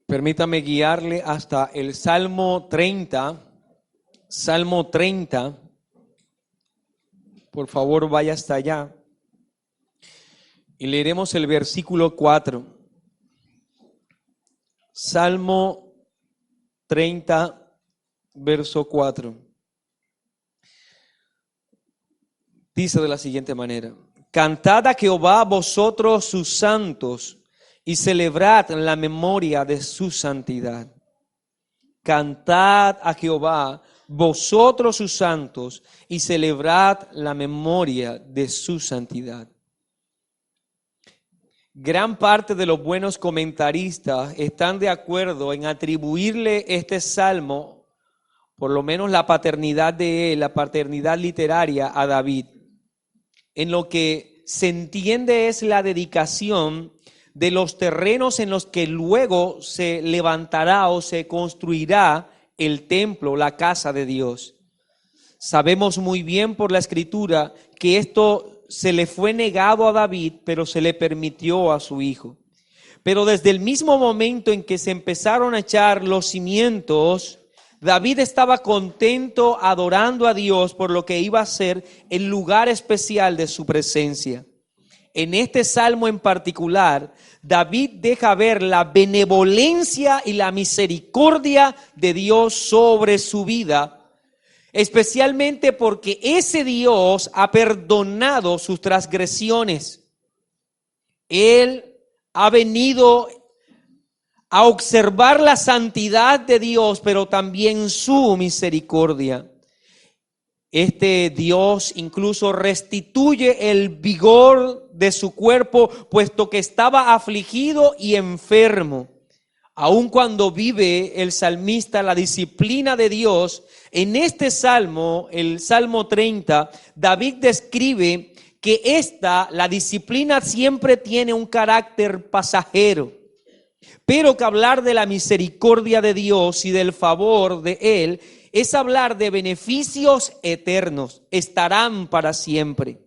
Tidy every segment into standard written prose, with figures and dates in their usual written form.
Permítame guiarle hasta el Salmo 30. Salmo 30. Por favor, vaya hasta allá. Y leeremos el versículo 4. Salmo 30, verso 4. Dice de la siguiente manera: Cantad a Jehová vosotros sus santos, y celebrad la memoria de su santidad. Cantad a Jehová vosotros sus santos, y celebrad la memoria de su santidad. Gran parte de los buenos comentaristas están de acuerdo en atribuirle este salmo, por lo menos la paternidad de él, la paternidad literaria, a David. En lo que se entiende es la dedicación de los terrenos en los que luego se levantará o se construirá el templo, la casa de Dios. Sabemos muy bien por la Escritura que esto se le fue negado a David, pero se le permitió a su hijo. Pero desde el mismo momento en que se empezaron a echar los cimientos, David estaba contento adorando a Dios por lo que iba a ser el lugar especial de su presencia. En este salmo en particular, David deja ver la benevolencia y la misericordia de Dios sobre su vida, especialmente porque ese Dios ha perdonado sus transgresiones. Él ha venido a observar la santidad de Dios, pero también su misericordia. Este Dios incluso restituye el vigor de su cuerpo, puesto que estaba afligido y enfermo. Aun cuando vive el salmista la disciplina de Dios, en este salmo, el Salmo 30, David describe que la disciplina siempre tiene un carácter pasajero, pero que hablar de la misericordia de Dios y del favor de Él es hablar de beneficios eternos, estarán para siempre.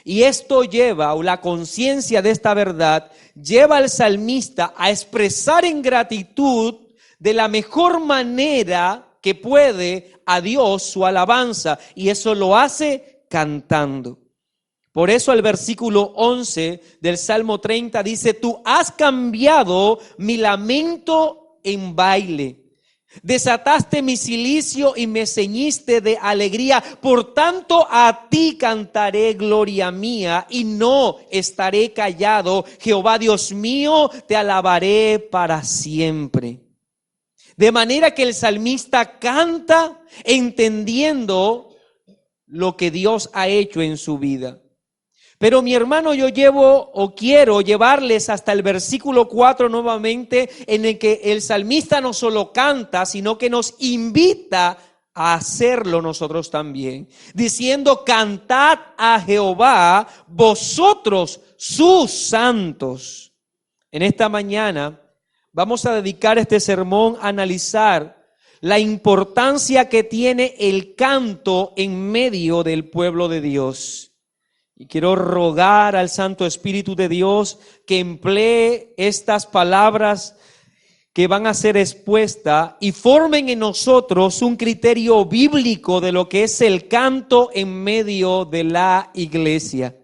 Y esto lleva, o la conciencia de esta verdad, lleva al salmista a expresar en gratitud de la mejor manera que puede a Dios su alabanza, y eso lo hace cantando. Por eso el versículo 11 del Salmo 30 dice: Tú has cambiado mi lamento en baile. Desataste mi cilicio y me ceñiste de alegría. Por tanto, a ti cantaré gloria mía y no estaré callado. Jehová Dios mío, te alabaré para siempre. De manera que el salmista canta entendiendo lo que Dios ha hecho en su vida. Pero mi hermano, yo quiero llevarles hasta el versículo 4 nuevamente, en el que el salmista no solo canta, sino que nos invita a hacerlo nosotros también, diciendo: cantad a Jehová vosotros sus santos. En esta mañana vamos a dedicar este sermón a analizar la importancia que tiene el canto en medio del pueblo de Dios. Y quiero rogar al Santo Espíritu de Dios que emplee estas palabras que van a ser expuestas y formen en nosotros un criterio bíblico de lo que es el canto en medio de la iglesia.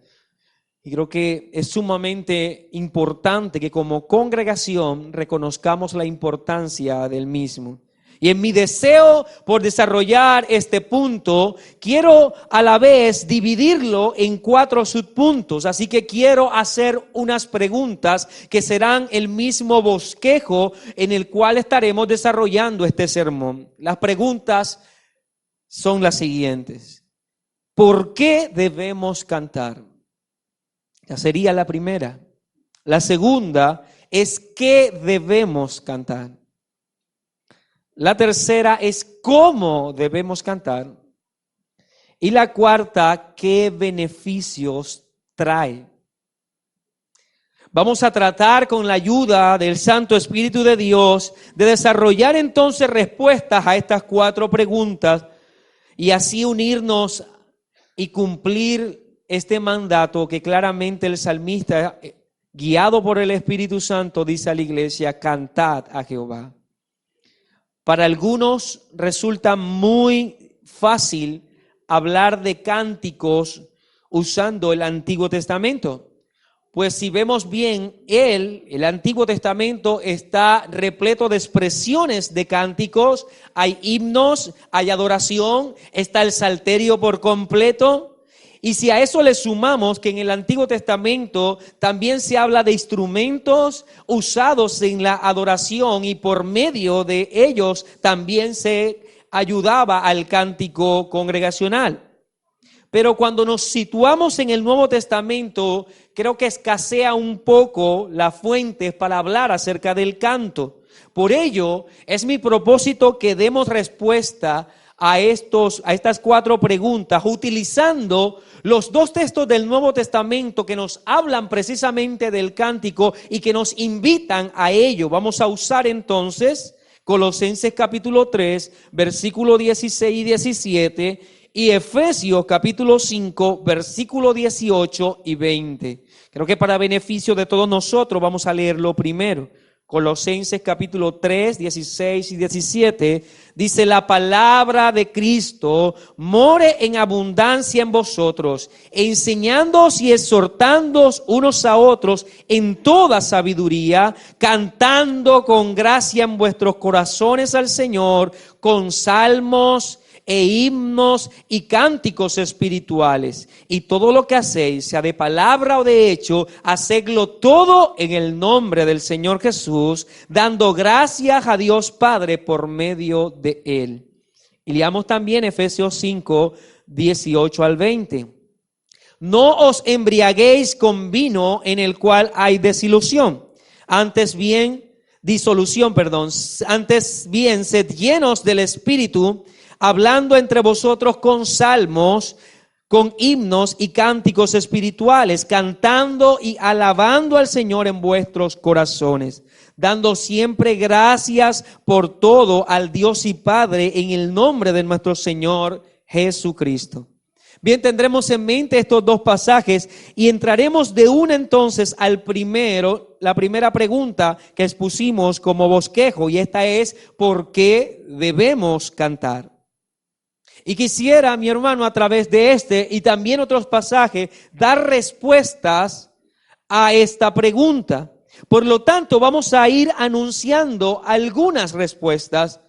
Y creo que es sumamente importante que como congregación reconozcamos la importancia del mismo. Y en mi deseo por desarrollar este punto, quiero a la vez dividirlo en 4 subpuntos. Así que quiero hacer unas preguntas que serán el mismo bosquejo en el cual estaremos desarrollando este sermón. Las preguntas son las siguientes: ¿por qué debemos cantar? Ya sería la primera. La segunda es: ¿qué debemos cantar? La tercera es: ¿cómo debemos cantar? Y la cuarta: ¿qué beneficios trae? Vamos a tratar con la ayuda del Santo Espíritu de Dios de desarrollar entonces respuestas a estas 4 preguntas y así unirnos y cumplir este mandato que claramente el salmista, guiado por el Espíritu Santo, dice a la iglesia: cantad a Jehová. Para algunos resulta muy fácil hablar de cánticos usando el Antiguo Testamento. Pues si vemos bien, el Antiguo Testamento está repleto de expresiones de cánticos, hay himnos, hay adoración, está el salterio por completo. Y si a eso le sumamos que en el Antiguo Testamento también se habla de instrumentos usados en la adoración y por medio de ellos también se ayudaba al cántico congregacional. Pero cuando nos situamos en el Nuevo Testamento, creo que escasea un poco las fuentes para hablar acerca del canto. Por ello, es mi propósito que demos respuesta a estas 4 preguntas, utilizando los 2 textos del Nuevo Testamento que nos hablan precisamente del cántico y que nos invitan a ello. Vamos a usar entonces Colosenses capítulo 3, versículo 16 y 17, y Efesios capítulo 5, versículo 18 y 20. Creo que para beneficio de todos nosotros vamos a leerlo primero. Colosenses capítulo 3, 16 y 17, dice: la palabra de Cristo more en abundancia en vosotros, enseñándoos y exhortándoos unos a otros en toda sabiduría, cantando con gracia en vuestros corazones al Señor, con salmos e himnos y cánticos espirituales. Y todo lo que hacéis, sea de palabra o de hecho, hacedlo todo en el nombre del Señor Jesús, dando gracias a Dios Padre por medio de Él. Y leamos también Efesios 5, 18 al 20. No os embriaguéis con vino en el cual hay disolución, antes bien, sed llenos del Espíritu, hablando entre vosotros con salmos, con himnos y cánticos espirituales, cantando y alabando al Señor en vuestros corazones, dando siempre gracias por todo al Dios y Padre en el nombre de nuestro Señor Jesucristo. Bien, tendremos en mente estos 2 pasajes y entraremos de una entonces al primero, la primera pregunta que expusimos como bosquejo, y esta es: ¿por qué debemos cantar? Y quisiera, mi hermano, a través de este y también otros pasajes, dar respuestas a esta pregunta. Por lo tanto, vamos a ir anunciando algunas respuestas.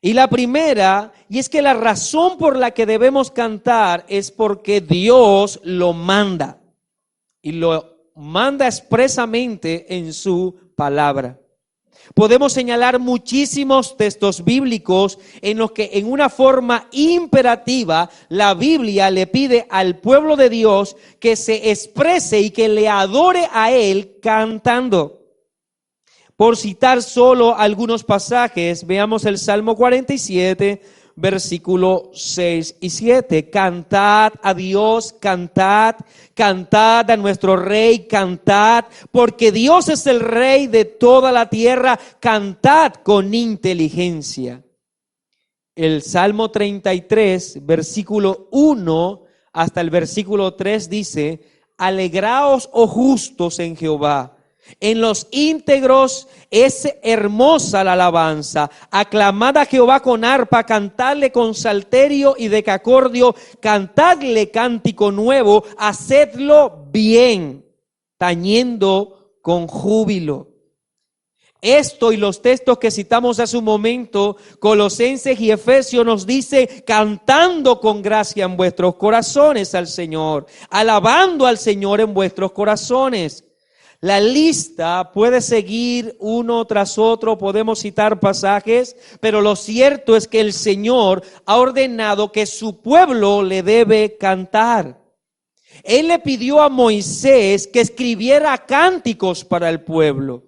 Y la primera, y es que la razón por la que debemos cantar es porque Dios lo manda. Y lo manda expresamente en su palabra. Podemos señalar muchísimos textos bíblicos en los que en una forma imperativa la Biblia le pide al pueblo de Dios que se exprese y que le adore a Él cantando. Por citar solo algunos pasajes, veamos el Salmo 47, versículo 6 y 7. Cantad a Dios, cantad, cantad a nuestro Rey, cantad, porque Dios es el Rey de toda la tierra, cantad con inteligencia. El Salmo 33, versículo 1 hasta el versículo 3 dice: alegraos, oh justos, en Jehová. En los íntegros es hermosa la alabanza. Aclamad a Jehová con arpa, cantadle con salterio y decacordio, cantadle cántico nuevo, hacedlo bien, tañendo con júbilo. Esto y los textos que citamos hace un momento, Colosenses y Efesios, nos dice: cantando con gracia en vuestros corazones al Señor, alabando al Señor en vuestros corazones. La lista puede seguir uno tras otro, podemos citar pasajes, pero lo cierto es que el Señor ha ordenado que su pueblo le debe cantar. Él le pidió a Moisés que escribiera cánticos para el pueblo.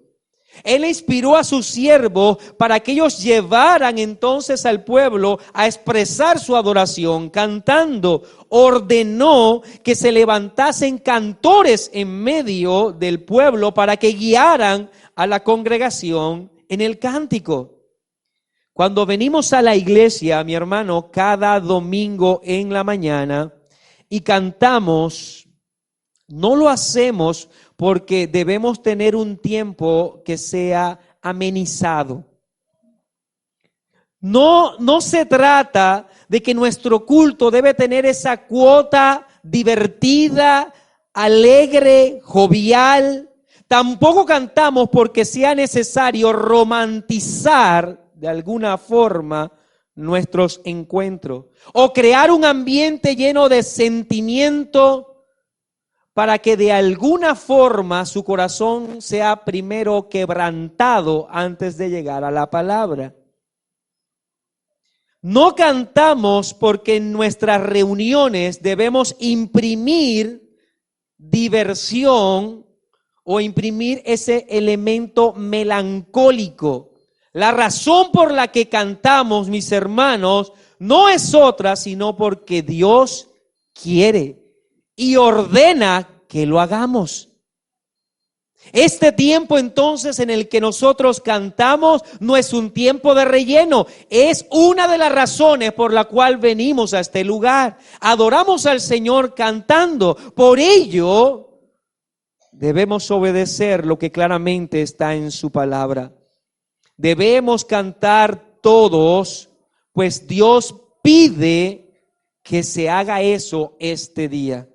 Él inspiró a sus siervos para que ellos llevaran entonces al pueblo a expresar su adoración cantando. Ordenó que se levantasen cantores en medio del pueblo para que guiaran a la congregación en el cántico. Cuando venimos a la iglesia, mi hermano, cada domingo en la mañana y cantamos, no lo hacemos porque debemos tener un tiempo que sea amenizado. No se trata de que nuestro culto debe tener esa cuota divertida, alegre, jovial. Tampoco cantamos porque sea necesario romantizar de alguna forma nuestros encuentros o crear un ambiente lleno de sentimiento para que de alguna forma su corazón sea primero quebrantado antes de llegar a la palabra. No cantamos porque en nuestras reuniones debemos imprimir diversión o imprimir ese elemento melancólico. La razón por la que cantamos, mis hermanos, no es otra sino porque Dios quiere y ordena que lo hagamos. Este tiempo entonces en el que nosotros cantamos no es un tiempo de relleno, es una de las razones por la cual venimos a este lugar. Adoramos al Señor cantando, por ello debemos obedecer lo que claramente está en su palabra. Debemos cantar todos, pues Dios pide que se haga eso este día.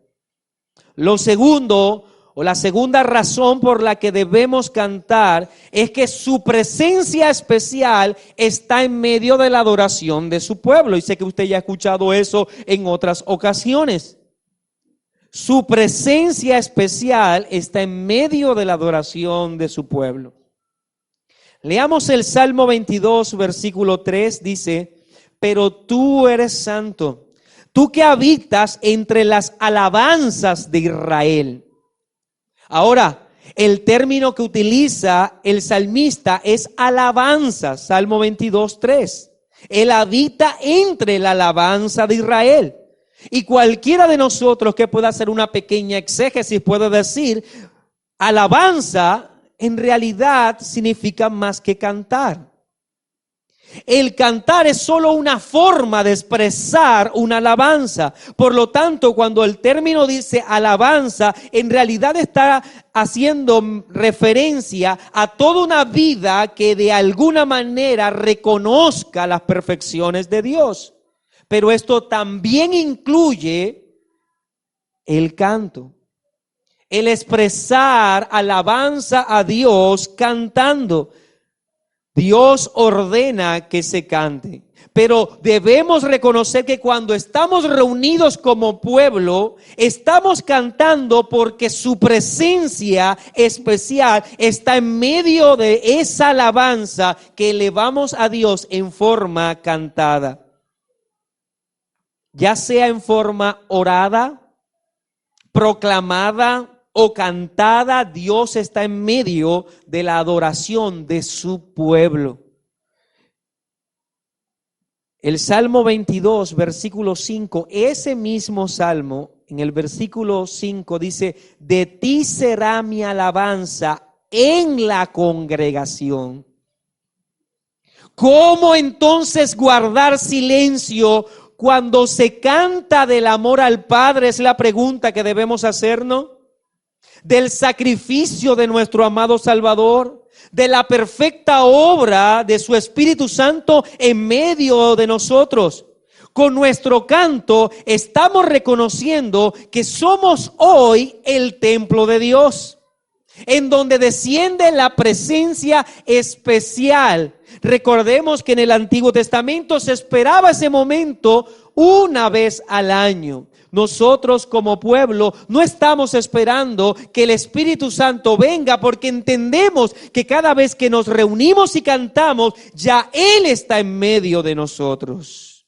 Lo segundo, o la segunda razón por la que debemos cantar es que su presencia especial está en medio de la adoración de su pueblo. Y sé que usted ya ha escuchado eso en otras ocasiones. Su presencia especial está en medio de la adoración de su pueblo. Leamos el Salmo 22, versículo 3, dice: pero tú eres santo, tú que habitas entre las alabanzas de Israel. Ahora, el término que utiliza el salmista es alabanza, Salmo 22, 3. Él habita entre la alabanza de Israel. Y cualquiera de nosotros que pueda hacer una pequeña exégesis puede decir, alabanza en realidad significa más que cantar. El cantar es solo una forma de expresar una alabanza. Por lo tanto, cuando el término dice alabanza, en realidad está haciendo referencia a toda una vida que de alguna manera reconozca las perfecciones de Dios. Pero esto también incluye el canto, el expresar alabanza a Dios cantando. Dios ordena que se cante, pero debemos reconocer que cuando estamos reunidos como pueblo, estamos cantando porque su presencia especial está en medio de esa alabanza que elevamos a Dios en forma cantada. Ya sea en forma orada, proclamada o cantada, Dios está en medio de la adoración de su pueblo. El Salmo 22, versículo 5, ese mismo Salmo, en el versículo 5 dice: de ti será mi alabanza en la congregación. ¿Cómo entonces guardar silencio cuando se canta del amor al Padre? Es la pregunta que debemos hacernos. Del sacrificio de nuestro amado Salvador, de la perfecta obra de su Espíritu Santo en medio de nosotros. Con nuestro canto estamos reconociendo que somos hoy el templo de Dios, en donde desciende la presencia especial. Recordemos que en el Antiguo Testamento se esperaba ese momento una vez al año. Nosotros como pueblo no estamos esperando que el Espíritu Santo venga, porque entendemos que cada vez que nos reunimos y cantamos, ya Él está en medio de nosotros.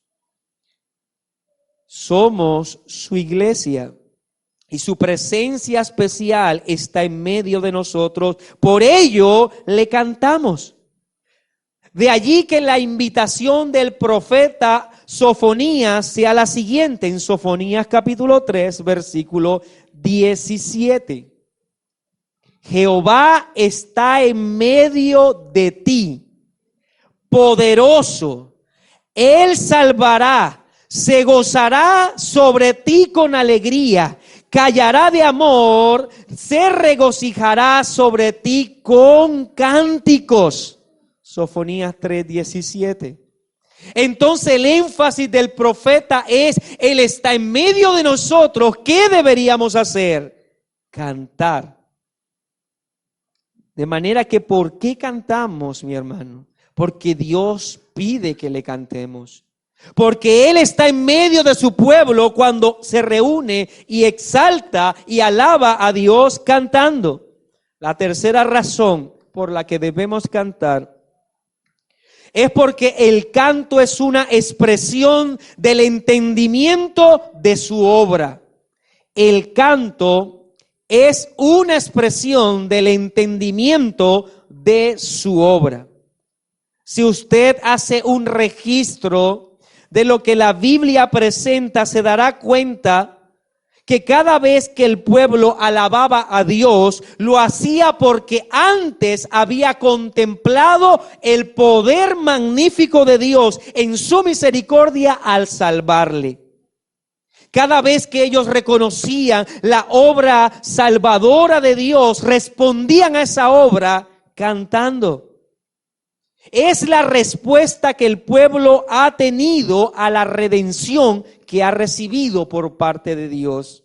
Somos su iglesia. y su presencia especial está en medio de nosotros. Por ello le cantamos. De allí que la invitación del profeta Sofonías sea la siguiente, en Sofonías capítulo 3, versículo 17. Jehová está en medio de ti, poderoso. Él salvará, se gozará sobre ti con alegría, callará de amor, se regocijará sobre ti con cánticos. Sofonías 3:17. Entonces el énfasis del profeta es, Él está en medio de nosotros. ¿Qué deberíamos hacer? Cantar. De manera que, ¿por qué cantamos, mi hermano? Porque Dios pide que le cantemos. Porque Él está en medio de su pueblo cuando se reúne y exalta y alaba a Dios cantando. La tercera razón por la que debemos cantar es porque el canto es una expresión del entendimiento de su obra. El canto es una expresión del entendimiento de su obra. Si usted hace un registro de lo que la Biblia presenta, se dará cuenta que cada vez que el pueblo alababa a Dios, lo hacía porque antes había contemplado el poder magnífico de Dios en su misericordia al salvarle. Cada vez que ellos reconocían la obra salvadora de Dios, respondían a esa obra cantando. Es la respuesta que el pueblo ha tenido a la redención que ha recibido por parte de Dios.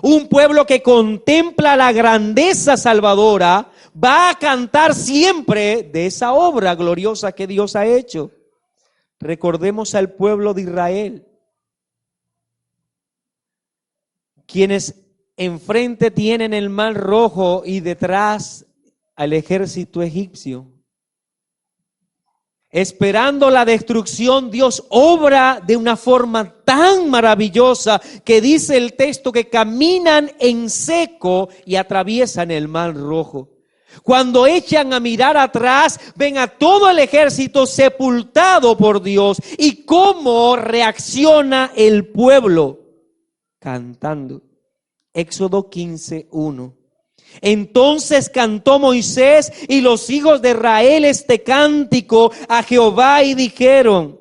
Un pueblo que contempla la grandeza salvadora va a cantar siempre de esa obra gloriosa que Dios ha hecho. Recordemos al pueblo de Israel, quienes enfrente tienen el mar rojo y detrás al ejército egipcio. Esperando la destrucción, Dios obra de una forma tan maravillosa que dice el texto que caminan en seco y atraviesan el mar rojo. Cuando echan a mirar atrás, ven a todo el ejército sepultado por Dios. ¿Y cómo reacciona el pueblo? Cantando. Éxodo 15:1. Entonces cantó Moisés y los hijos de Israel este cántico a Jehová y dijeron: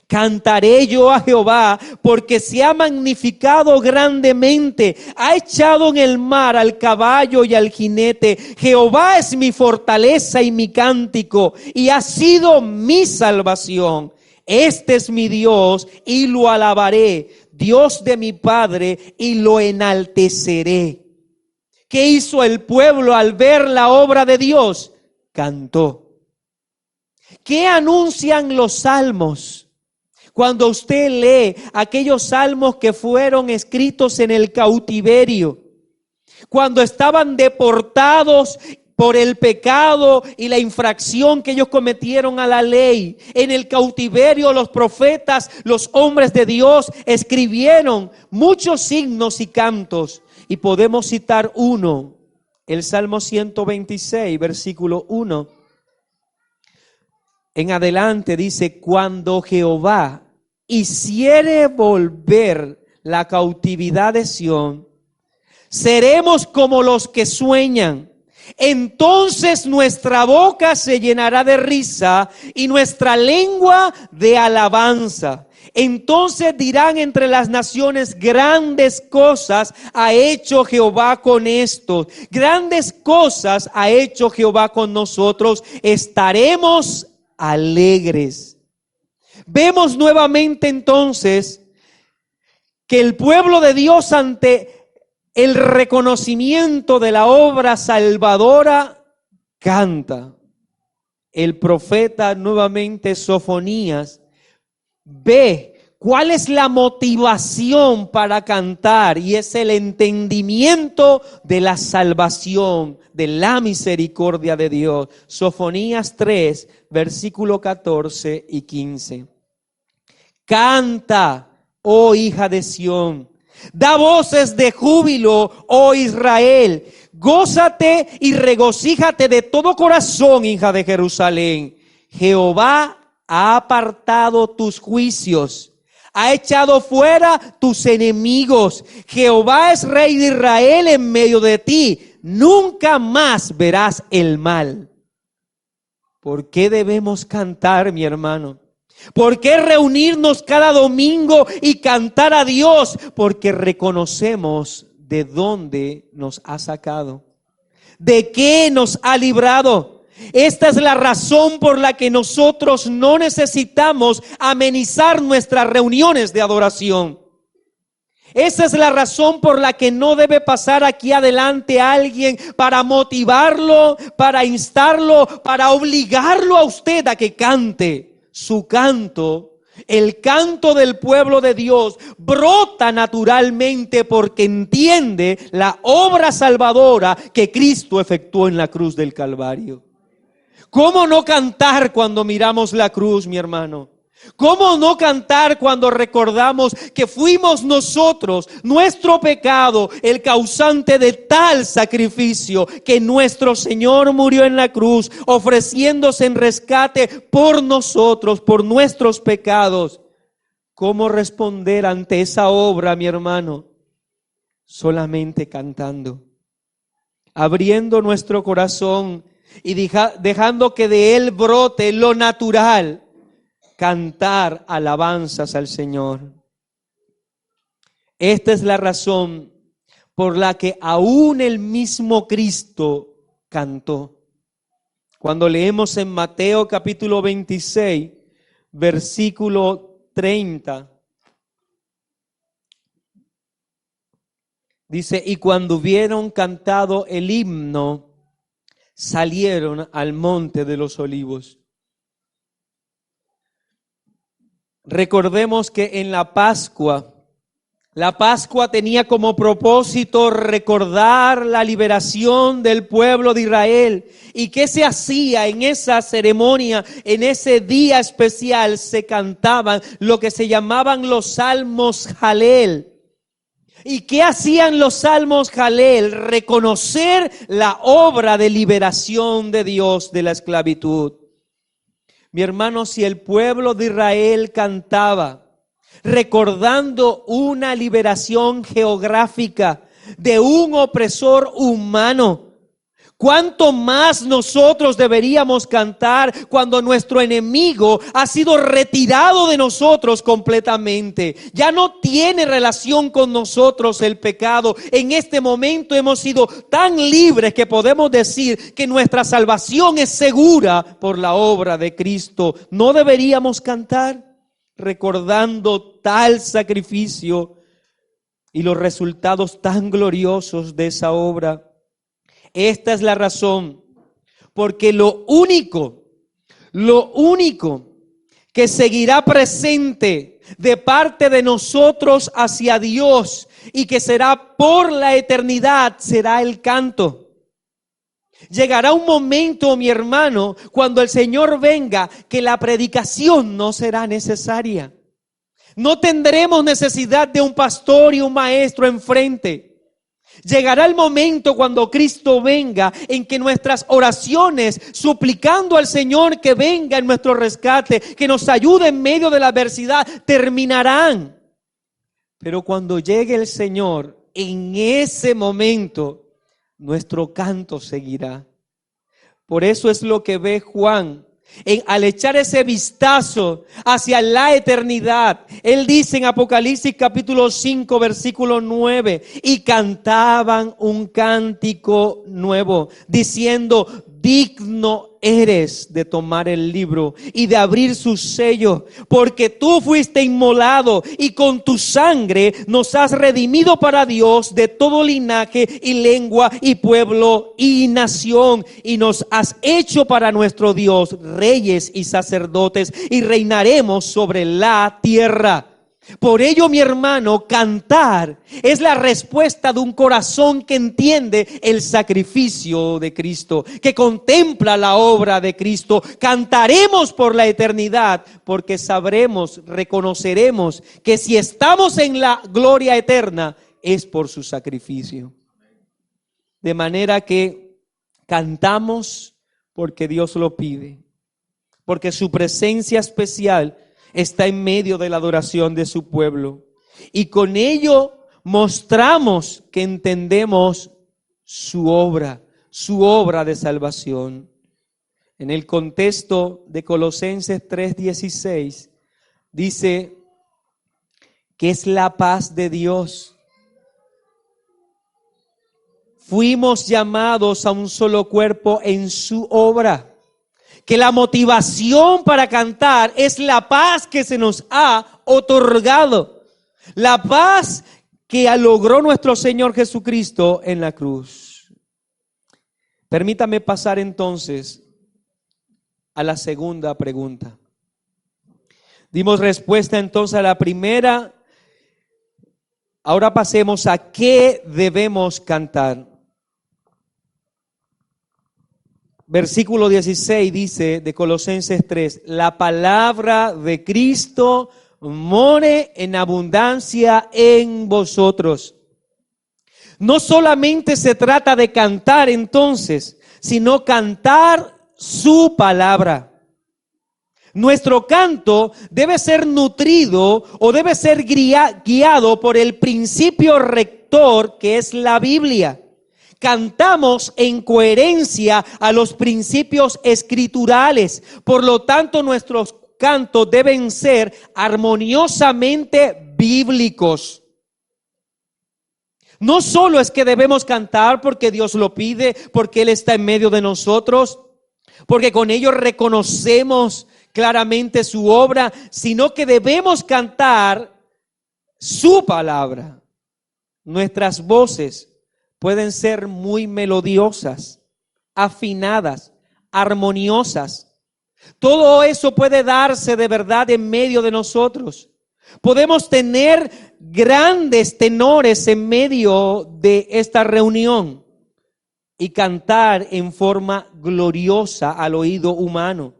cantaré yo a Jehová porque se ha magnificado grandemente, ha echado en el mar al caballo y al jinete. Jehová es mi fortaleza y mi cántico y ha sido mi salvación. Este es mi Dios y lo alabaré, Dios de mi Padre, y lo enalteceré. ¿Qué hizo el pueblo al ver la obra de Dios? Cantó. ¿Qué anuncian los salmos? Cuando usted lee aquellos salmos que fueron escritos en el cautiverio, cuando estaban deportados por el pecado y la infracción que ellos cometieron a la ley, en el cautiverio los profetas, los hombres de Dios escribieron muchos himnos y cantos. Y podemos citar uno, el Salmo 126, versículo 1. En adelante dice: cuando Jehová hiciere volver la cautividad de Sión, seremos como los que sueñan. Entonces nuestra boca se llenará de risa y nuestra lengua de alabanza. Entonces dirán entre las naciones: grandes cosas ha hecho Jehová con estos, grandes cosas ha hecho Jehová con nosotros, estaremos alegres. Vemos nuevamente entonces que el pueblo de Dios, ante el reconocimiento de la obra salvadora, canta. El profeta nuevamente Sofonías ve cuál es la motivación para cantar, y es el entendimiento de la salvación, de la misericordia de Dios. Sofonías 3, versículo 14 y 15. Canta, oh hija de Sión, Da voces de júbilo, oh Israel. Gózate y regocíjate de todo corazón, hija de Jerusalén. Jehová ha apartado tus juicios, ha echado fuera tus enemigos. Jehová es rey de Israel en medio de ti. Nunca más verás el mal. ¿Por qué debemos cantar, mi hermano? ¿Por qué reunirnos cada domingo y cantar a Dios? Porque reconocemos de dónde nos ha sacado, de qué nos ha librado. Esta es la razón por la que nosotros no necesitamos amenizar nuestras reuniones de adoración. Esa es la razón por la que no debe pasar aquí adelante alguien para motivarlo, para instarlo, para obligarlo a usted a que cante. Su canto, el canto del pueblo de Dios, brota naturalmente porque entiende la obra salvadora que Cristo efectuó en la cruz del Calvario. ¿Cómo no cantar cuando miramos la cruz, mi hermano? ¿Cómo no cantar cuando recordamos que fuimos nosotros, nuestro pecado, el causante de tal sacrificio, que nuestro Señor murió en la cruz, ofreciéndose en rescate por nosotros, por nuestros pecados? ¿Cómo responder ante esa obra, mi hermano? Solamente cantando, abriendo nuestro corazón y dejando que de él brote lo natural. Cantar alabanzas al Señor. Esta es la razón por la que aún el mismo Cristo cantó. Cuando leemos en Mateo capítulo 26, versículo 30, dice: y cuando hubieron cantado el himno, salieron al monte de los olivos. Recordemos que en la Pascua tenía como propósito recordar la liberación del pueblo de Israel. ¿Y qué se hacía en esa ceremonia? En ese día especial se cantaban lo que se llamaban los salmos Jalel. ¿Y qué hacían los salmos Jalel? Reconocer la obra de liberación de Dios de la esclavitud. Mi hermano, si el pueblo de Israel cantaba recordando una liberación geográfica de un opresor humano, ¿cuánto más nosotros deberíamos cantar cuando nuestro enemigo ha sido retirado de nosotros completamente? Ya no tiene relación con nosotros el pecado. En este momento hemos sido tan libres que podemos decir que nuestra salvación es segura por la obra de Cristo. ¿No deberíamos cantar recordando tal sacrificio y los resultados tan gloriosos de esa obra? Esta es la razón, porque lo único que seguirá presente de parte de nosotros hacia Dios y que será por la eternidad será el canto. Llegará un momento, mi hermano, cuando el Señor venga, que la predicación no será necesaria. No tendremos necesidad de un pastor y un maestro enfrente. Llegará el momento cuando Cristo venga en que nuestras oraciones, suplicando al Señor que venga en nuestro rescate, que nos ayude en medio de la adversidad, terminarán. Pero cuando llegue el Señor, en ese momento, nuestro canto seguirá. Por eso es lo que ve Juan. Al echar ese vistazo hacia la eternidad, él dice en Apocalipsis capítulo 5 versículo 9: y cantaban un cántico nuevo, diciendo: digno eres de tomar el libro y de abrir su sello, porque tú fuiste inmolado y con tu sangre nos has redimido para Dios de todo linaje y lengua y pueblo y nación, y nos has hecho para nuestro Dios reyes y sacerdotes, y reinaremos sobre la tierra. Por ello, mi hermano, cantar es la respuesta de un corazón que entiende el sacrificio de Cristo, que contempla la obra de Cristo. Cantaremos por la eternidad porque sabremos, reconoceremos que si estamos en la gloria eterna es por su sacrificio. De manera que cantamos porque Dios lo pide, porque su presencia especial está en medio de la adoración de su pueblo. Y con ello mostramos que entendemos su obra de salvación. En el contexto de Colosenses 3:16 dice que es la paz de Dios. Fuimos llamados a un solo cuerpo en su obra. Que la motivación para cantar es la paz que se nos ha otorgado. La paz que logró nuestro Señor Jesucristo en la cruz. Permítame pasar entonces a la segunda pregunta. Dimos respuesta entonces a la primera. Ahora pasemos a qué debemos cantar. Versículo 16 dice de Colosenses 3, la palabra de Cristo more en abundancia en vosotros. No solamente se trata de cantar entonces, sino cantar su palabra. Nuestro canto debe ser nutrido o debe ser guiado por el principio rector que es la Biblia. Cantamos en coherencia a los principios escriturales. Por lo tanto, nuestros cantos deben ser armoniosamente bíblicos. No solo es que debemos cantar porque Dios lo pide, porque Él está en medio de nosotros, porque con ello reconocemos claramente su obra, sino que debemos cantar su palabra. Nuestras voces pueden ser muy melodiosas, afinadas, armoniosas. Todo eso puede darse de verdad en medio de nosotros. Podemos tener grandes tenores en medio de esta reunión y cantar en forma gloriosa al oído humano.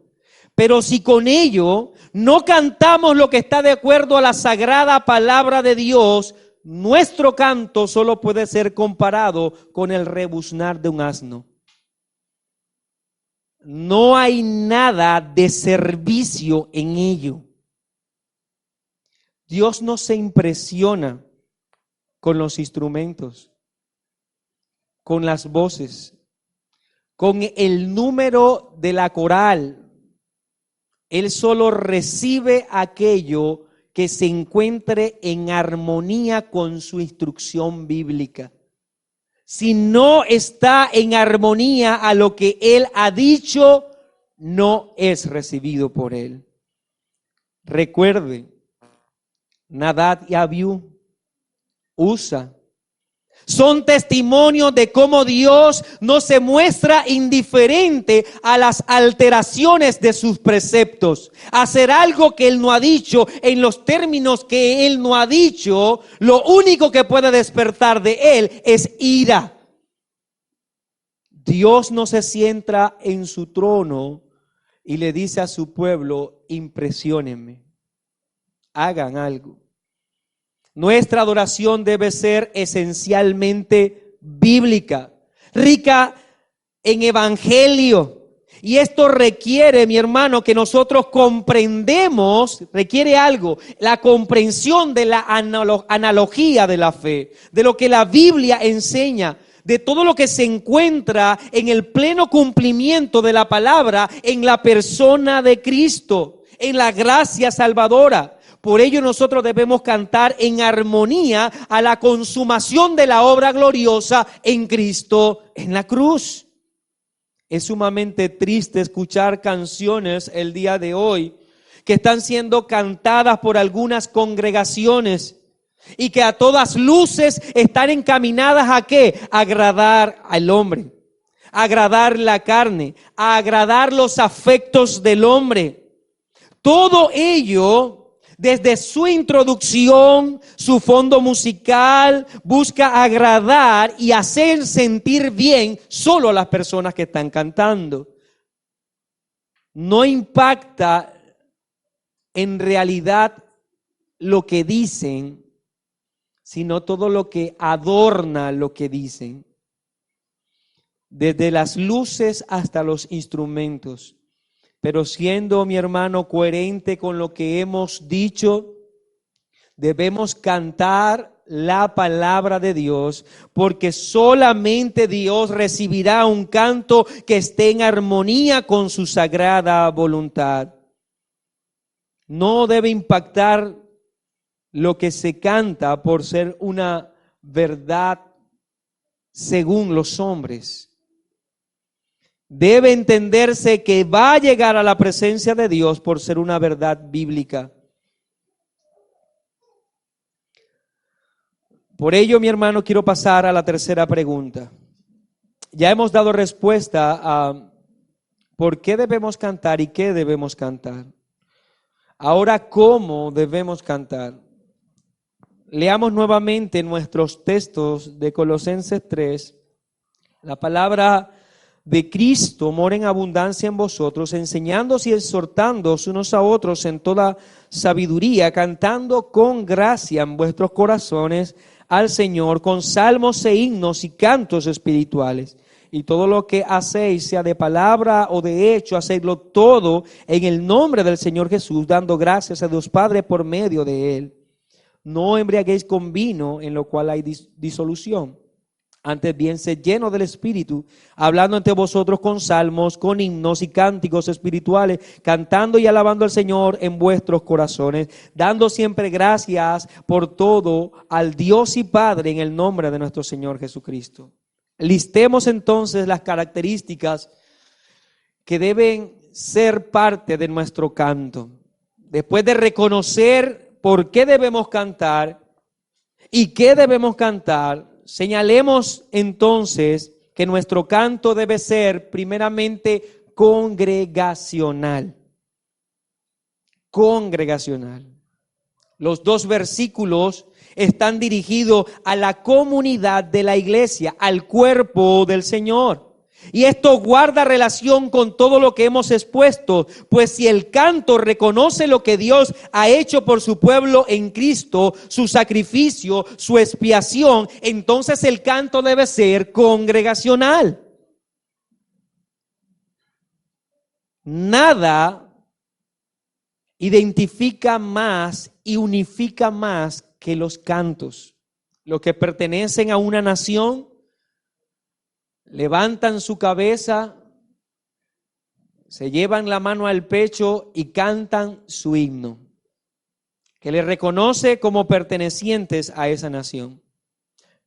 Pero si con ello no cantamos lo que está de acuerdo a la sagrada palabra de Dios, nuestro canto solo puede ser comparado con el rebuznar de un asno. No hay nada de servicio en ello. Dios no se impresiona con los instrumentos, con las voces, con el número de la coral. Él solo recibe aquello que se encuentre en armonía con su instrucción bíblica. Si no está en armonía a lo que Él ha dicho, no es recibido por Él. Recuerde, Nadab y Abiú, Usa, son testimonios de cómo Dios no se muestra indiferente a las alteraciones de sus preceptos. Hacer algo que Él no ha dicho en los términos que Él no ha dicho, lo único que puede despertar de Él es ira. Dios no se sienta en su trono y le dice a su pueblo, impresionenme, hagan algo. Nuestra adoración debe ser esencialmente bíblica, rica en evangelio. Y esto requiere, mi hermano, que nosotros comprendemos, requiere algo, la comprensión de la analogía de la fe, de lo que la Biblia enseña, de todo lo que se encuentra en el pleno cumplimiento de la palabra en la persona de Cristo, en la gracia salvadora. Por ello nosotros debemos cantar en armonía a la consumación de la obra gloriosa en Cristo en la cruz. Es sumamente triste escuchar canciones el día de hoy que están siendo cantadas por algunas congregaciones y que a todas luces están encaminadas ¿a qué? A agradar al hombre, a agradar la carne, a agradar los afectos del hombre. Todo ello Desde su introducción, su fondo musical busca agradar y hacer sentir bien solo a las personas que están cantando. No impacta en realidad lo que dicen, sino todo lo que adorna lo que dicen. Desde las luces hasta los instrumentos. Pero siendo, mi hermano, coherente con lo que hemos dicho, debemos cantar la palabra de Dios, porque solamente Dios recibirá un canto que esté en armonía con su sagrada voluntad. No debe impactar lo que se canta por ser una verdad según los hombres. Debe entenderse que va a llegar a la presencia de Dios por ser una verdad bíblica. Por ello, mi hermano, quiero pasar a la tercera pregunta. Ya hemos dado respuesta a por qué debemos cantar y qué debemos cantar. Ahora, ¿cómo debemos cantar? Leamos nuevamente nuestros textos de Colosenses 3. La palabra de Cristo mora en abundancia en vosotros, enseñándoos y exhortándoos unos a otros en toda sabiduría, cantando con gracia en vuestros corazones al Señor, con salmos e himnos y cantos espirituales. Y todo lo que hacéis, sea de palabra o de hecho, hacedlo todo en el nombre del Señor Jesús, dando gracias a Dios Padre por medio de Él. No embriaguéis con vino, en lo cual hay disolución. Antes bien, sed lleno del Espíritu, hablando entre vosotros con salmos, con himnos y cánticos espirituales, cantando y alabando al Señor en vuestros corazones, dando siempre gracias por todo al Dios y Padre en el nombre de nuestro Señor Jesucristo. Listemos entonces las características que deben ser parte de nuestro canto. Después de reconocer por qué debemos cantar y qué debemos cantar, señalemos entonces que nuestro canto debe ser primeramente congregacional. Congregacional. Los dos versículos están dirigidos a la comunidad de la iglesia, al cuerpo del Señor. Y esto guarda relación con todo lo que hemos expuesto, pues si el canto reconoce lo que Dios ha hecho por su pueblo en Cristo, su sacrificio, su expiación, entonces el canto debe ser congregacional. Nada identifica más y unifica más que los cantos. Los que pertenecen a una nación levantan su cabeza, se llevan la mano al pecho y cantan su himno, que les reconoce como pertenecientes a esa nación.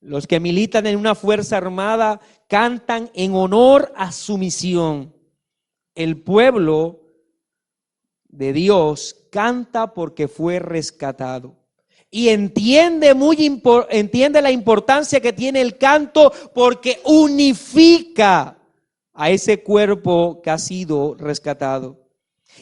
Los que militan en una fuerza armada cantan en honor a su misión. El pueblo de Dios canta porque fue rescatado. Y entiende la importancia que tiene el canto porque unifica a ese cuerpo que ha sido rescatado.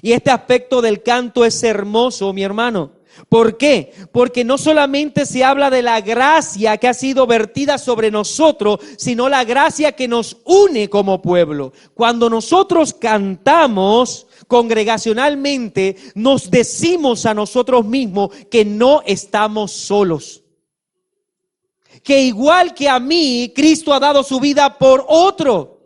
Y este aspecto del canto es hermoso, mi hermano. ¿Por qué? Porque no solamente se habla de la gracia que ha sido vertida sobre nosotros, sino la gracia que nos une como pueblo. Cuando nosotros cantamos congregacionalmente, nos decimos a nosotros mismos que no estamos solos. Que igual que a mí, Cristo ha dado su vida por otro,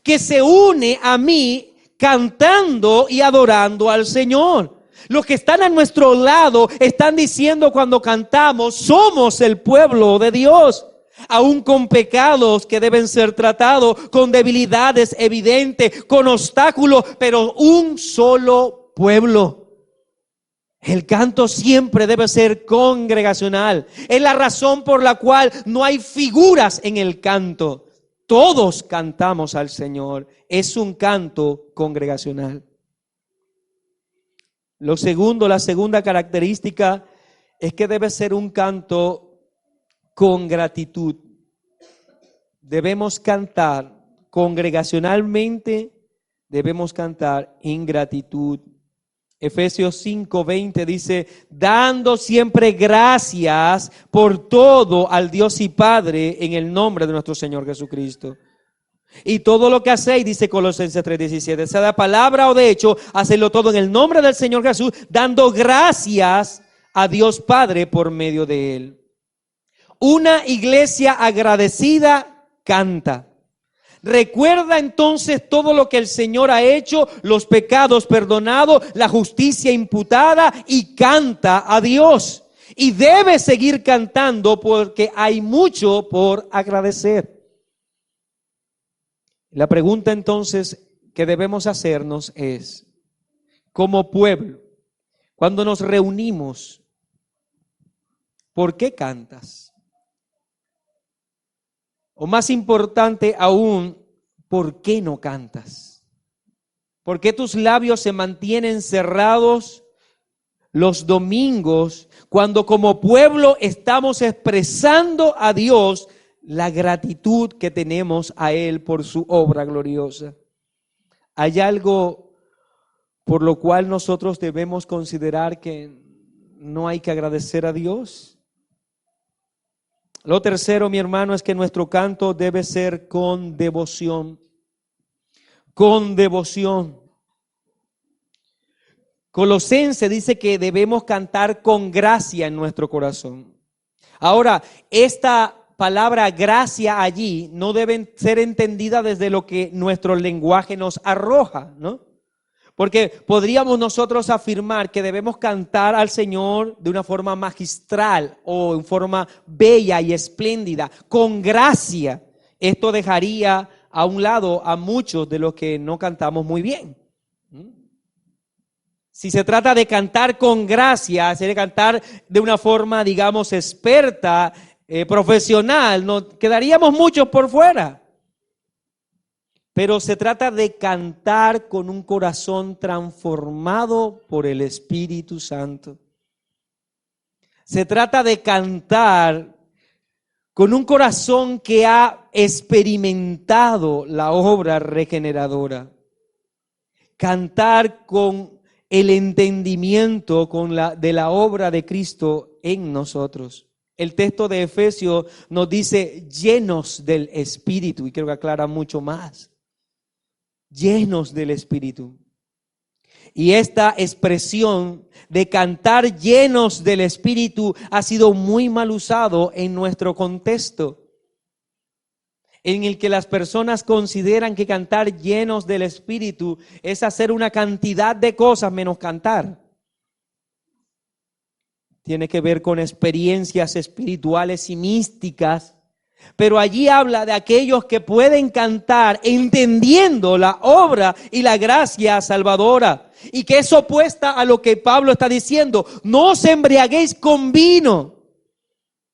que se une a mí cantando y adorando al Señor. Los que están a nuestro lado están diciendo cuando cantamos, somos el pueblo de Dios. Aún con pecados que deben ser tratados, con debilidades evidentes, con obstáculos, pero un solo pueblo. El canto siempre debe ser congregacional. Es la razón por la cual no hay figuras en el canto. Todos cantamos al Señor. Es un canto congregacional. La segunda característica es que debe ser un canto con gratitud. Debemos cantar congregacionalmente, debemos cantar en gratitud. Efesios 5:20 dice, dando siempre gracias por todo al Dios y Padre en el nombre de nuestro Señor Jesucristo. Y todo lo que hacéis, dice Colosenses 3:17, sea de palabra o de hecho, hacedlo todo en el nombre del Señor Jesús, dando gracias a Dios Padre por medio de Él. Una iglesia agradecida canta. Recuerda entonces todo lo que el Señor ha hecho, los pecados perdonados, la justicia imputada, y canta a Dios. Y debe seguir cantando porque hay mucho por agradecer. La pregunta entonces que debemos hacernos es, como pueblo, cuando nos reunimos, ¿por qué cantas? O más importante aún, ¿por qué no cantas? ¿Por qué tus labios se mantienen cerrados los domingos cuando como pueblo estamos expresando a Dios la gratitud que tenemos a Él por su obra gloriosa? Hay algo por lo cual nosotros debemos considerar que no hay que agradecer a Dios. Lo tercero, mi hermano, es que nuestro canto debe ser con devoción. Con devoción. Colosenses dice que debemos cantar con gracia en nuestro corazón. Ahora, esta palabra gracia allí no debe ser entendida desde lo que nuestro lenguaje nos arroja, ¿no? Porque podríamos nosotros afirmar que debemos cantar al Señor de una forma magistral o en forma bella y espléndida, con gracia. Esto dejaría a un lado a muchos de los que no cantamos muy bien. Si se trata de cantar con gracia, de cantar de una forma, digamos, experta, profesional, nos quedaríamos muchos por fuera. Pero se trata de cantar con un corazón transformado por el Espíritu Santo. Se trata de cantar con un corazón que ha experimentado la obra regeneradora. Cantar con el entendimiento de la obra de Cristo en nosotros. El texto de Efesios nos dice llenos del Espíritu, y creo que aclara mucho más. Llenos del Espíritu. Y esta expresión de cantar llenos del Espíritu ha sido muy mal usado en nuestro contexto, en el que las personas consideran que cantar llenos del Espíritu es hacer una cantidad de cosas menos cantar. Tiene que ver con experiencias espirituales y místicas. Pero allí habla de aquellos que pueden cantar entendiendo la obra y la gracia salvadora, y que es opuesta a lo que Pablo está diciendo: no os embriaguéis con vino,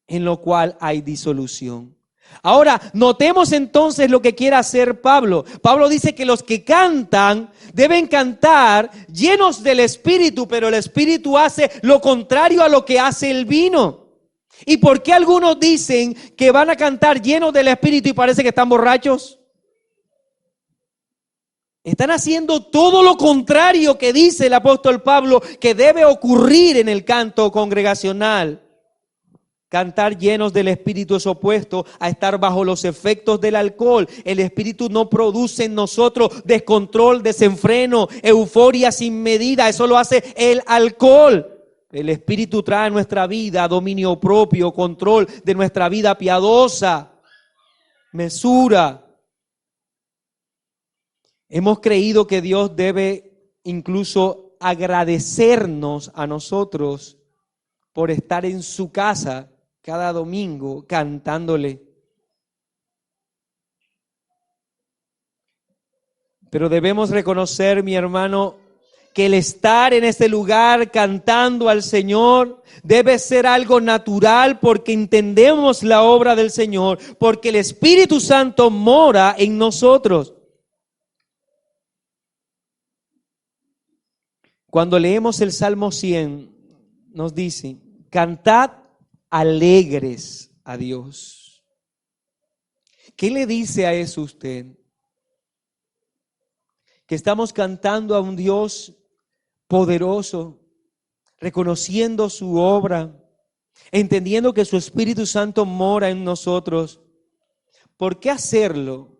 en lo cual hay disolución. Ahora, notemos entonces lo que quiere hacer Pablo. Pablo dice que los que cantan deben cantar llenos del Espíritu, pero el Espíritu hace lo contrario a lo que hace el vino. ¿Y por qué algunos dicen que van a cantar llenos del Espíritu y parece que están borrachos? Están haciendo todo lo contrario que dice el apóstol Pablo que debe ocurrir en el canto congregacional. Cantar llenos del Espíritu es opuesto a estar bajo los efectos del alcohol. El Espíritu no produce en nosotros descontrol, desenfreno, euforia sin medida. Eso lo hace el alcohol. El Espíritu trae a nuestra vida dominio propio, control de nuestra vida piadosa, mesura. Hemos creído que Dios debe incluso agradecernos a nosotros por estar en su casa cada domingo cantándole. Pero debemos reconocer, mi hermano, que el estar en este lugar cantando al Señor debe ser algo natural, porque entendemos la obra del Señor, porque el Espíritu Santo mora en nosotros. Cuando leemos el Salmo 100, nos dice: cantad alegres a Dios. ¿Qué le dice a eso usted? Que estamos cantando a un Dios poderoso, reconociendo su obra, entendiendo que su Espíritu Santo mora en nosotros. ¿Por qué hacerlo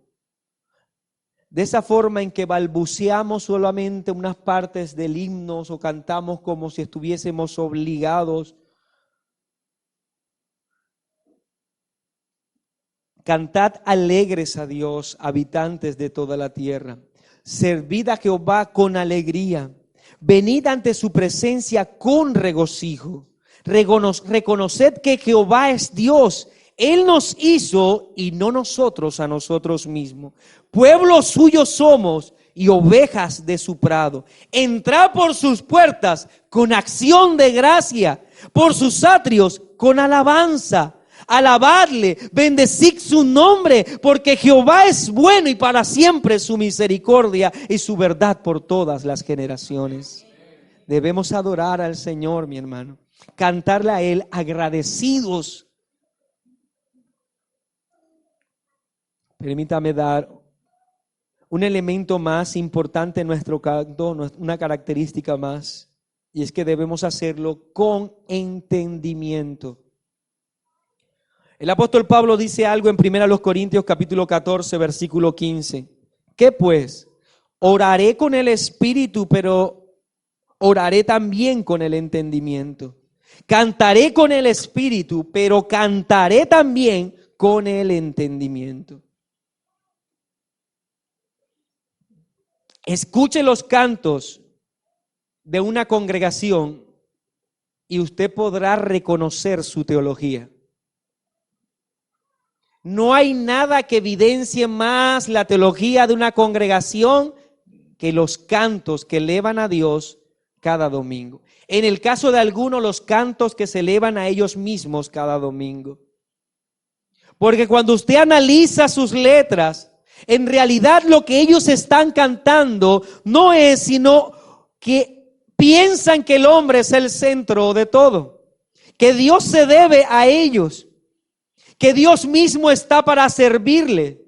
de esa forma en que balbuceamos solamente unas partes del himno o cantamos como si estuviésemos obligados? Cantad alegres a Dios, habitantes de toda la tierra. Servid a Jehová con alegría. Venid ante su presencia con regocijo. Reconoced que Jehová es Dios. Él nos hizo y no nosotros a nosotros mismos. Pueblo suyo somos y ovejas de su prado. Entrad por sus puertas con acción de gracia, por sus atrios con alabanza. Alabadle, bendecid su nombre, porque Jehová es bueno y para siempre su misericordia y su verdad por todas las generaciones. Debemos adorar al Señor, mi hermano, cantarle a Él agradecidos. Permítame dar un elemento más importante en nuestro canto, una característica más, y es que debemos hacerlo con entendimiento. El apóstol Pablo dice algo en 1 Corintios capítulo 14, versículo 15. ¿Qué pues? Oraré con el espíritu, pero oraré también con el entendimiento. Cantaré con el espíritu, pero cantaré también con el entendimiento. Escuche los cantos de una congregación y usted podrá reconocer su teología. No hay nada que evidencie más la teología de una congregación que los cantos que elevan a Dios cada domingo. En el caso de algunos, los cantos que se elevan a ellos mismos cada domingo. Porque cuando usted analiza sus letras, en realidad lo que ellos están cantando no es sino que piensan que el hombre es el centro de todo, que Dios se debe a ellos, que Dios mismo está para servirle,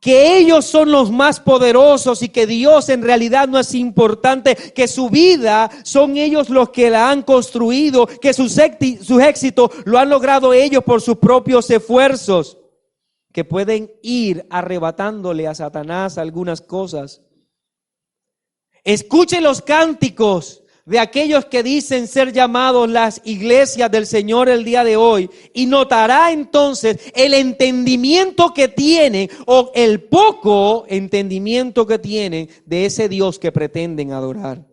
que ellos son los más poderosos y que Dios en realidad no es importante, que su vida son ellos los que la han construido, que su éxito lo han logrado ellos por sus propios esfuerzos, que pueden ir arrebatándole a Satanás algunas cosas. Escuche los cánticos de aquellos que dicen ser llamados las iglesias del Señor el día de hoy, y notará entonces el entendimiento que tienen o el poco entendimiento que tienen de ese Dios que pretenden adorar.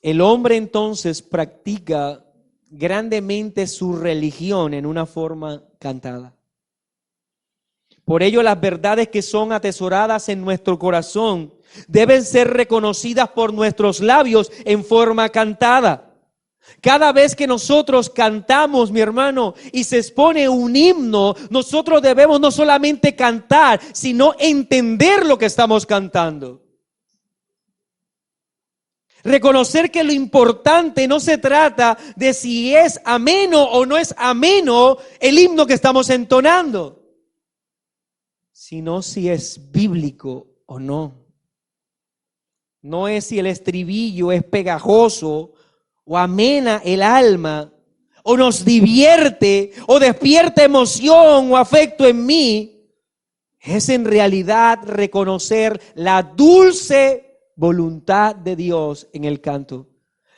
El hombre entonces practica grandemente su religión en una forma cantada. Por ello, las verdades que son atesoradas en nuestro corazón deben ser reconocidas por nuestros labios en forma cantada. Cada vez que nosotros cantamos, mi hermano, y se expone un himno, nosotros debemos no solamente cantar, sino entender lo que estamos cantando. Reconocer que lo importante no se trata de si es ameno o no es ameno el himno que estamos entonando, sino si es bíblico o no. No es si el estribillo es pegajoso o amena el alma, o nos divierte, o despierta emoción o afecto en mí. Es en realidad reconocer la dulce voluntad de Dios en el canto.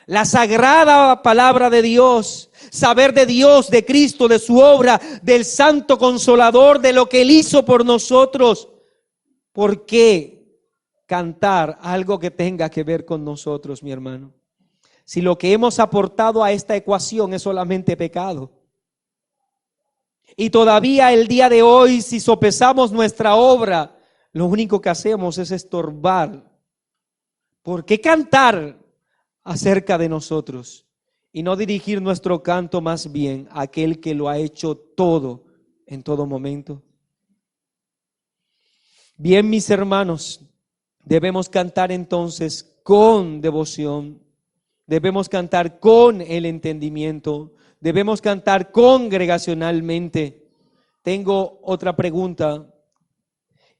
La sagrada palabra de Dios, saber de Dios, de Cristo, de su obra, del Santo Consolador, de lo que Él hizo por nosotros. ¿Por qué cantar algo que tenga que ver con nosotros, mi hermano? Si lo que hemos aportado a esta ecuación es solamente pecado. Y todavía el día de hoy, si sopesamos nuestra obra, lo único que hacemos es estorbar. ¿Por qué cantar acerca de nosotros y no dirigir nuestro canto más bien a aquel que lo ha hecho todo en todo momento? Bien, mis hermanos, debemos cantar entonces con devoción, debemos cantar con el entendimiento, debemos cantar congregacionalmente. Tengo otra pregunta,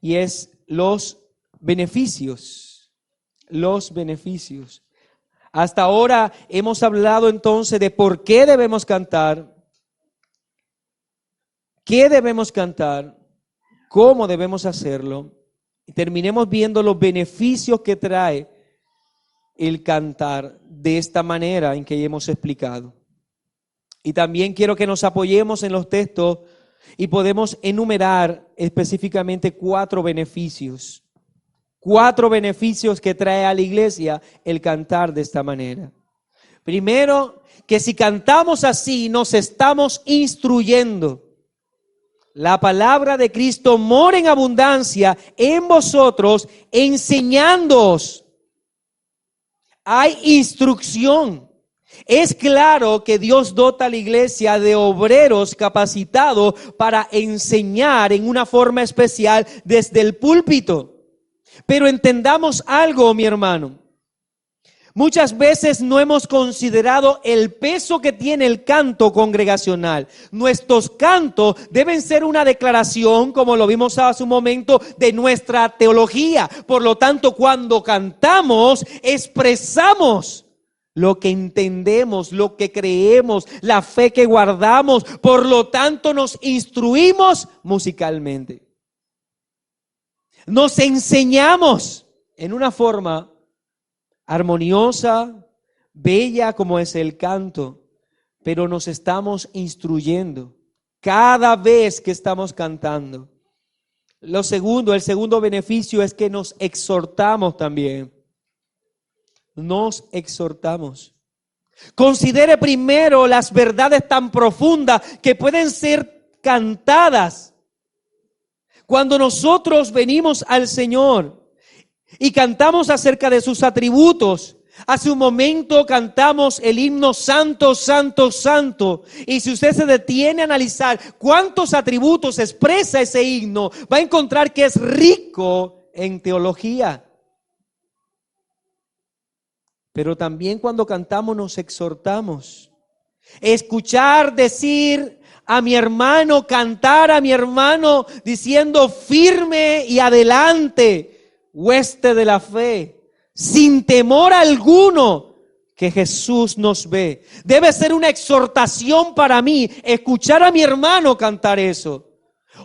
y es los beneficios. Los beneficios. Hasta ahora hemos hablado entonces de por qué debemos cantar, qué debemos cantar, cómo debemos hacerlo. Y terminemos viendo los beneficios que trae el cantar de esta manera en que hemos explicado. Y también quiero que nos apoyemos en los textos y podemos enumerar específicamente 4 beneficios. 4 beneficios que trae a la iglesia el cantar de esta manera. Primero, que si cantamos así nos estamos instruyendo. La palabra de Cristo mora en abundancia en vosotros, enseñándoos. Hay instrucción. Es claro que Dios dota a la iglesia de obreros capacitados para enseñar en una forma especial desde el púlpito. Pero entendamos algo, mi hermano. Muchas veces no hemos considerado el peso que tiene el canto congregacional. Nuestros cantos deben ser una declaración, como lo vimos hace un momento, de nuestra teología. Por lo tanto, cuando cantamos, expresamos lo que entendemos, lo que creemos, la fe que guardamos. Por lo tanto, nos instruimos musicalmente. Nos enseñamos en una forma armoniosa, bella como es el canto, pero nos estamos instruyendo cada vez que estamos cantando. El segundo beneficio es que nos exhortamos también. Nos exhortamos. Considere primero las verdades tan profundas que pueden ser cantadas. Cuando nosotros venimos al Señor y cantamos acerca de sus atributos, hace un momento cantamos el himno Santo, Santo, Santo. Y si usted se detiene a analizar cuántos atributos expresa ese himno, va a encontrar que es rico en teología. Pero también cuando cantamos nos exhortamos. Escuchar decir a mi hermano, cantar a mi hermano diciendo firme y adelante, hueste de la fe, sin temor alguno, que Jesús nos ve. Debe ser una exhortación para mí escuchar a mi hermano cantar eso.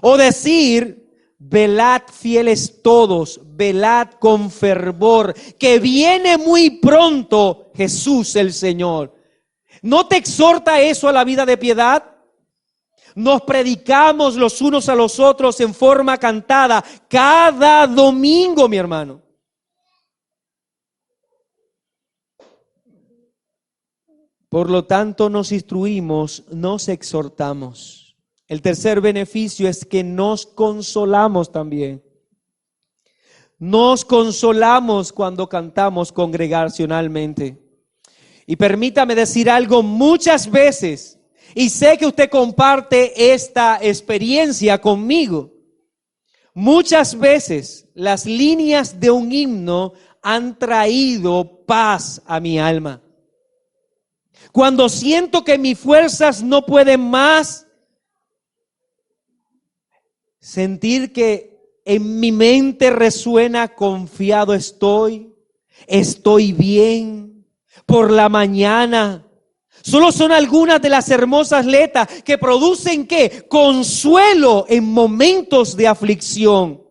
O decir, velad fieles todos, velad con fervor, que viene muy pronto Jesús el Señor. ¿No te exhorta eso a la vida de piedad? Nos predicamos los unos a los otros en forma cantada cada domingo, mi hermano. Por lo tanto, nos instruimos, nos exhortamos. El tercer beneficio es que nos consolamos también. Nos consolamos cuando cantamos congregacionalmente. Y permítame decir algo, muchas veces, y sé que usted comparte esta experiencia conmigo, muchas veces las líneas de un himno han traído paz a mi alma. Cuando siento que mis fuerzas no pueden más, sentir que en mi mente resuena confiado estoy bien, por la mañana. Solo son algunas de las hermosas letras que producen ¿qué? Consuelo en momentos de aflicción.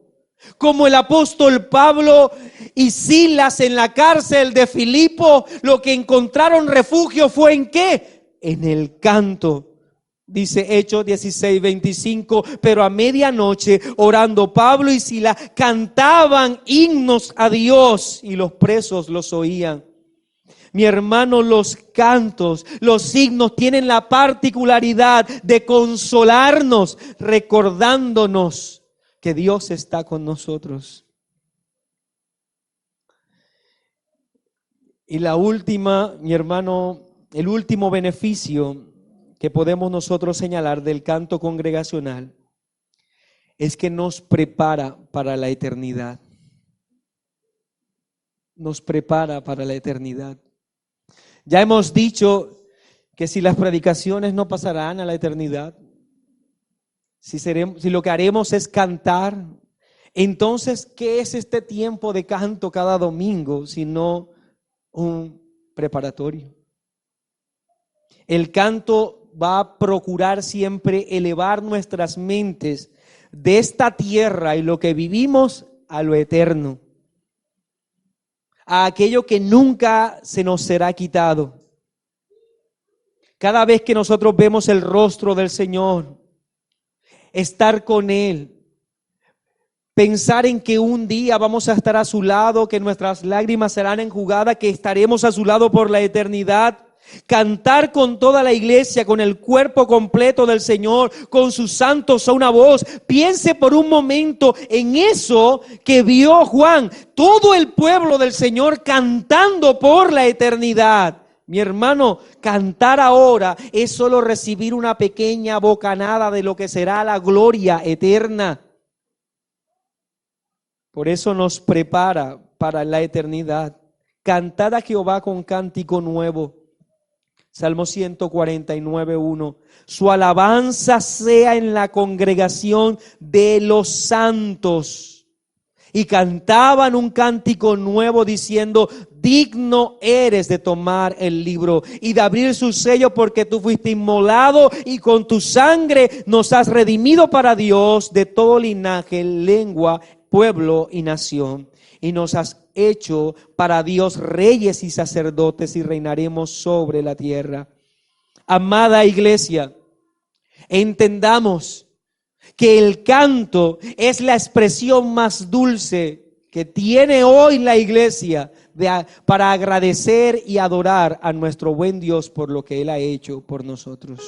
Como el apóstol Pablo y Silas en la cárcel de Filipo, lo que encontraron refugio fue ¿en qué? En el canto. Dice Hechos 16:25, pero a medianoche orando Pablo y Silas cantaban himnos a Dios y los presos los oían. Mi hermano, los cantos, los himnos tienen la particularidad de consolarnos, recordándonos que Dios está con nosotros. Y la última, mi hermano, el último beneficio que podemos nosotros señalar del canto congregacional es que nos prepara para la eternidad. Nos prepara para la eternidad. Ya hemos dicho que si las predicaciones no pasarán a la eternidad, si lo que haremos es cantar, Entonces, ¿qué es este tiempo de canto cada domingo sino un preparatorio? El canto va a procurar siempre elevar nuestras mentes de esta tierra y lo que vivimos a lo eterno, a aquello que nunca se nos será quitado. Cada vez que nosotros vemos el rostro del Señor, estar con Él, pensar en que un día vamos a estar a su lado, que nuestras lágrimas serán enjugadas, que estaremos a su lado por la eternidad. Cantar con toda la iglesia, con el cuerpo completo del Señor, con sus santos a una voz. Piense por un momento en eso que vio Juan, todo el pueblo del Señor cantando por la eternidad. Mi hermano, cantar ahora es solo recibir una pequeña bocanada de lo que será la gloria eterna. Por eso nos prepara para la eternidad. Cantad a Jehová con cántico nuevo. Salmo 149:1. Su alabanza sea en la congregación de los santos. Y cantaban un cántico nuevo diciendo: digno eres de tomar el libro y de abrir su sello, porque tú fuiste inmolado y con tu sangre nos has redimido para Dios de todo linaje, lengua, pueblo y nación. Y nos has hecho para Dios reyes y sacerdotes y reinaremos sobre la tierra. Amada iglesia, entendamos que el canto es la expresión más dulce que tiene hoy la iglesia para agradecer y adorar a nuestro buen Dios por lo que Él ha hecho por nosotros.